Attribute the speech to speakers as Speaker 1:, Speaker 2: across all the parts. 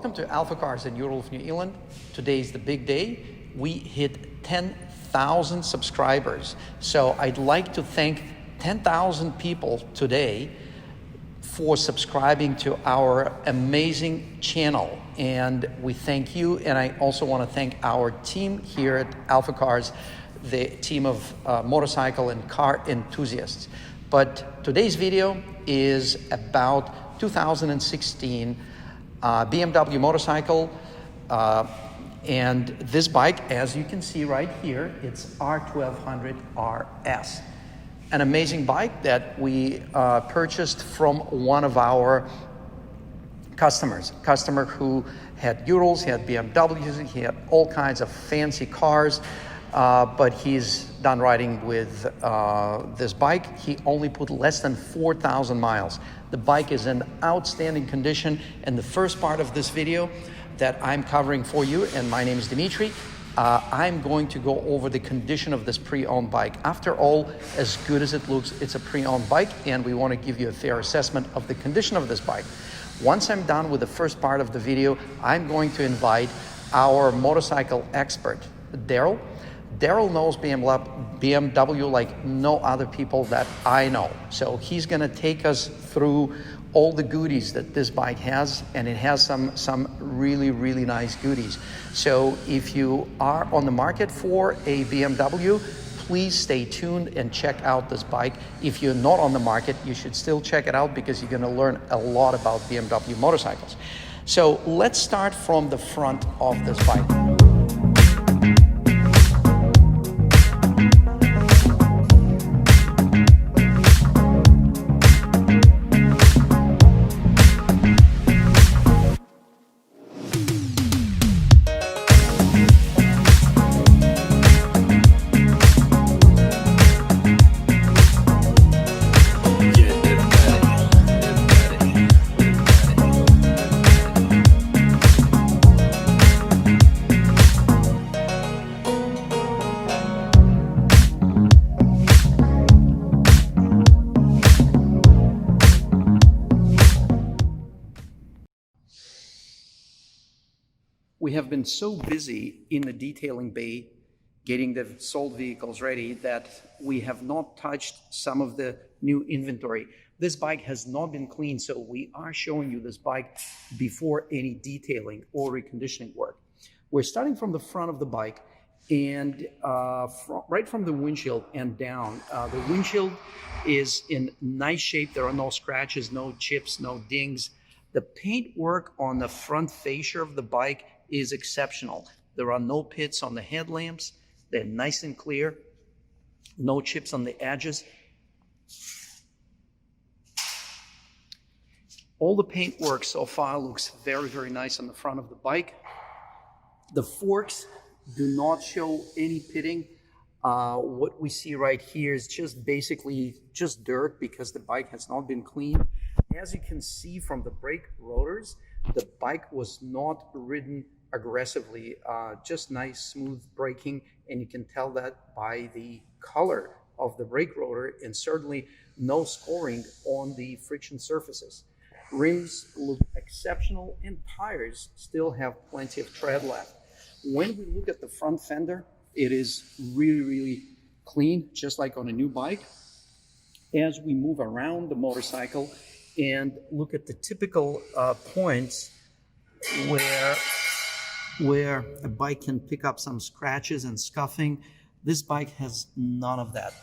Speaker 1: Welcome to AlphaCars in New England. Today is the big day. We hit 10,000 subscribers. So I'd like to thank 10,000 people today for subscribing to our amazing channel. And we thank you. And I also want to thank our team here at AlphaCars, the team of motorcycle and car enthusiasts. But today's video is about 2016 BMW motorcycle, and this bike, as you can see right here, it's R1200RS. An amazing bike that we purchased from one of our customer who had Urals, he had BMWs, he had all kinds of fancy cars, but he's done riding with this bike. He only put less than 4,000 miles. The bike is in outstanding condition, and the first part of this video that I'm covering for you, and my name is Dimitri, I'm going to go over the condition of this pre-owned bike. After all, as good as it looks, it's a pre-owned bike, and we want to give you a fair assessment of the condition of this bike. Once I'm done with the first part of the video, I'm going to invite our motorcycle expert, Daryl. Daryl knows BMW like no other people that I know. So he's gonna take us through all the goodies that this bike has, and it has some really, really nice goodies. So if you are on the market for a BMW, please stay tuned and check out this bike. If you're not on the market, you should still check it out because you're gonna learn a lot about BMW motorcycles. So let's start from the front of this bike. We have been so busy in the detailing bay getting the sold vehicles ready that we have not touched some of the new inventory. This bike has not been cleaned, so we are showing you this bike before any detailing or reconditioning work. We're starting from the front of the bike, and right from the windshield and down. The windshield is in nice shape. There are no scratches, no chips, no dings. The paint work on the front fascia of the bike is exceptional. There are no pits on the headlamps. They're nice and clear. No chips on the edges. All the paint work so far looks very, very nice on the front of the bike. The forks do not show any pitting. What we see right here is just basically just dirt because the bike has not been cleaned. As you can see from the brake rotors, the bike was not ridden aggressively, just nice smooth braking, and you can tell that by the color of the brake rotor, and certainly no scoring on the friction surfaces. Rims look exceptional, and tires still have plenty of tread left. When we look at the front fender, it is really, really clean, just like on a new bike. As we move around the motorcycle and look at the typical points where a bike can pick up some scratches and scuffing, this bike has none of that.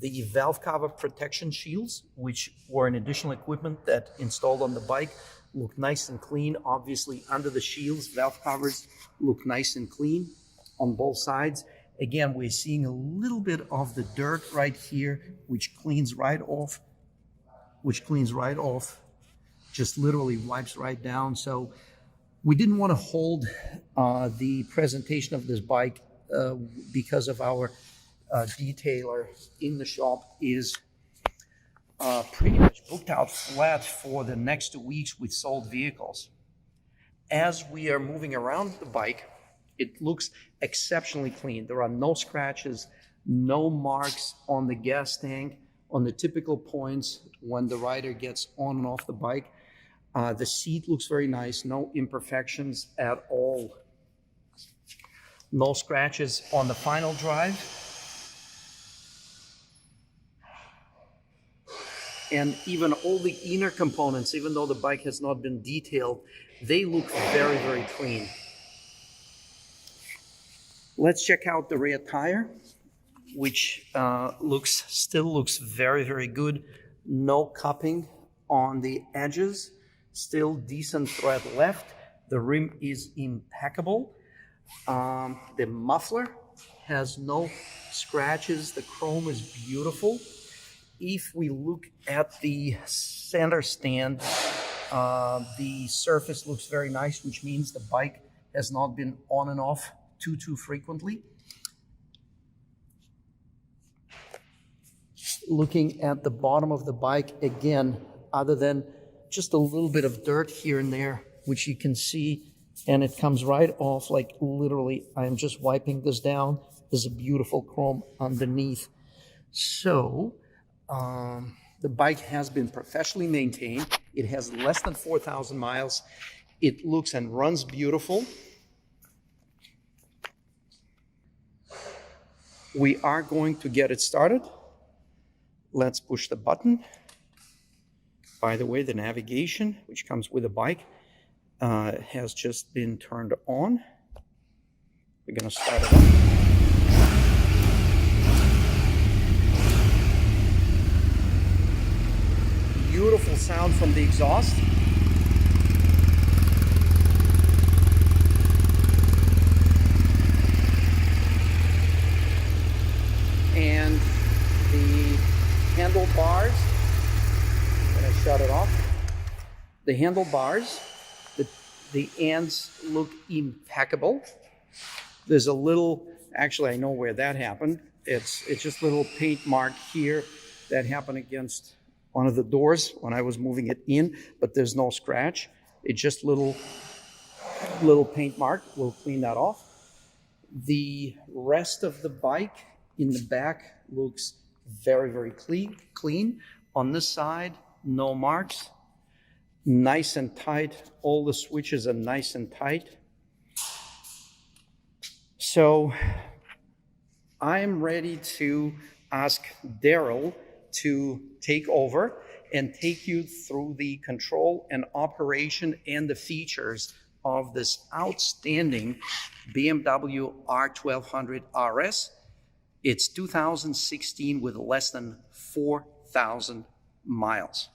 Speaker 1: The valve cover protection shields, which were an additional equipment that installed on the bike, look nice and clean. Obviously, under the shields, valve covers look nice and clean on both sides. Again, we're seeing a little bit of the dirt right here, which cleans right off, just literally wipes right down. So we didn't want to hold the presentation of this bike because of our detailer in the shop is pretty much booked out flat for the next 2 weeks with sold vehicles. As we are moving around the bike, it looks exceptionally clean. There are no scratches, no marks on the gas tank, on the typical points when the rider gets on and off the bike. The seat looks very nice, no imperfections at all. No scratches on the final drive. And even all the inner components, even though the bike has not been detailed, they look very, very clean. Let's check out the rear tire, which still looks very, very good. No cupping on the edges, still decent tread left. The rim is impeccable. The muffler has no scratches. The chrome is beautiful. If we look at the center stand, the surface looks very nice, which means the bike has not been on and off too frequently. Looking at the bottom of the bike, again, other than just a little bit of dirt here and there, which you can see, and it comes right off, like literally, I'm just wiping this down. There's a beautiful chrome underneath. So, the bike has been professionally maintained. It has less than 4,000 miles. It looks and runs beautiful. We are going to get it started. Let's push the button. By the way, the navigation, which comes with the bike, has just been turned on. We're going to start it up. Beautiful sound from the exhaust. And the handlebars, I'm going to shut it off. The handlebars, the ends look impeccable. There's a little, actually I know where that happened. It's just a little paint mark here that happened against one of the doors when I was moving it in, but there's no scratch. It's just little paint mark. We'll clean that off. The rest of the bike in the back looks very, very clean. On this side, no marks. Nice and tight. All the switches are nice and tight. So I'm ready to ask Daryl to take over and take you through the control and operation and the features of this outstanding BMW R1200RS. It's 2016 with less than 4,000 miles.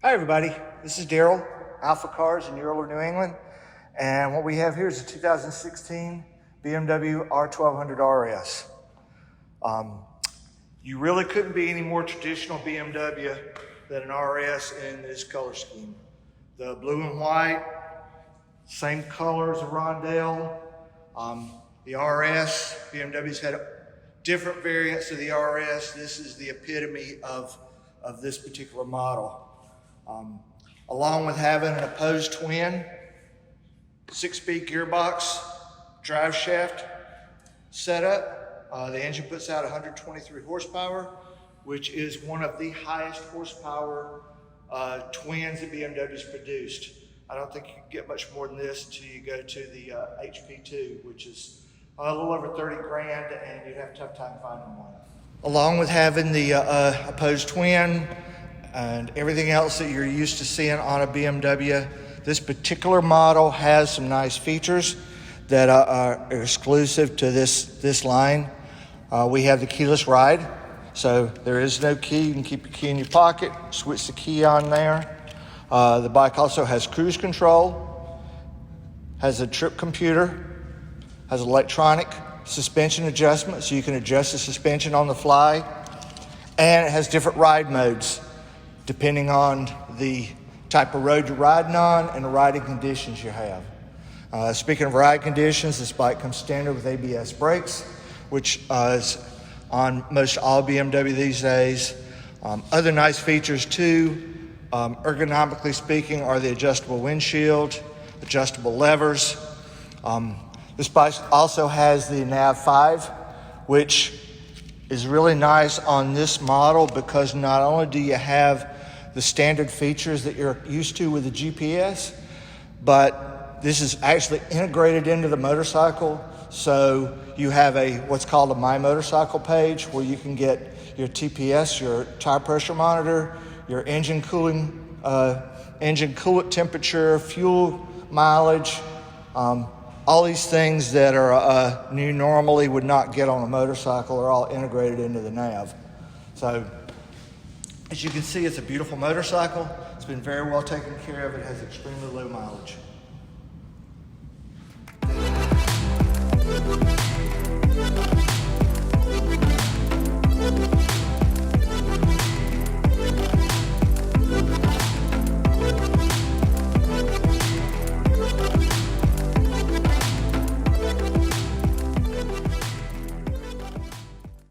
Speaker 2: Hi everybody, this is Daryl, AlphaCars in Earler, New England. And what we have here is a 2016 BMW R1200RS. You really couldn't be any more traditional BMW than an RS in this color scheme. The blue and white, same color as a Rondell. The RS, BMW's had different variants of the RS. This is the epitome of this particular model. Along with having an opposed twin, 6-speed gearbox, drive shaft setup, the engine puts out 123 horsepower, which is one of the highest horsepower twins that BMW's produced. I don't think you can get much more than this until you go to the HP2, which is a little over 30 grand, and you'd have a tough time finding one. Along with having the opposed twin and everything else that you're used to seeing on a BMW, this particular model has some nice features that are exclusive to this line. We have the keyless ride, so there is no key. You can keep your key in your pocket, switch the key on there. The bike also has cruise control, has a trip computer, has electronic suspension adjustment, so you can adjust the suspension on the fly, and it has different ride modes depending on the type of road you're riding on and the riding conditions you have. Speaking of ride conditions, this bike comes standard with ABS brakes, which is on most all BMW these days. Other nice features too, ergonomically speaking, are the adjustable windshield, adjustable levers. This bike also has the nav5, which is really nice on this model because not only do you have the standard features that you're used to with the GPS, but this is actually integrated into the motorcycle. So you have what's called a My Motorcycle page where you can get your TPS, your tire pressure monitor, your engine coolant temperature, fuel mileage, all these things that are you normally would not get on a motorcycle are all integrated into the nav. So as you can see, it's a beautiful motorcycle. It's been very well taken care of. It has extremely low mileage.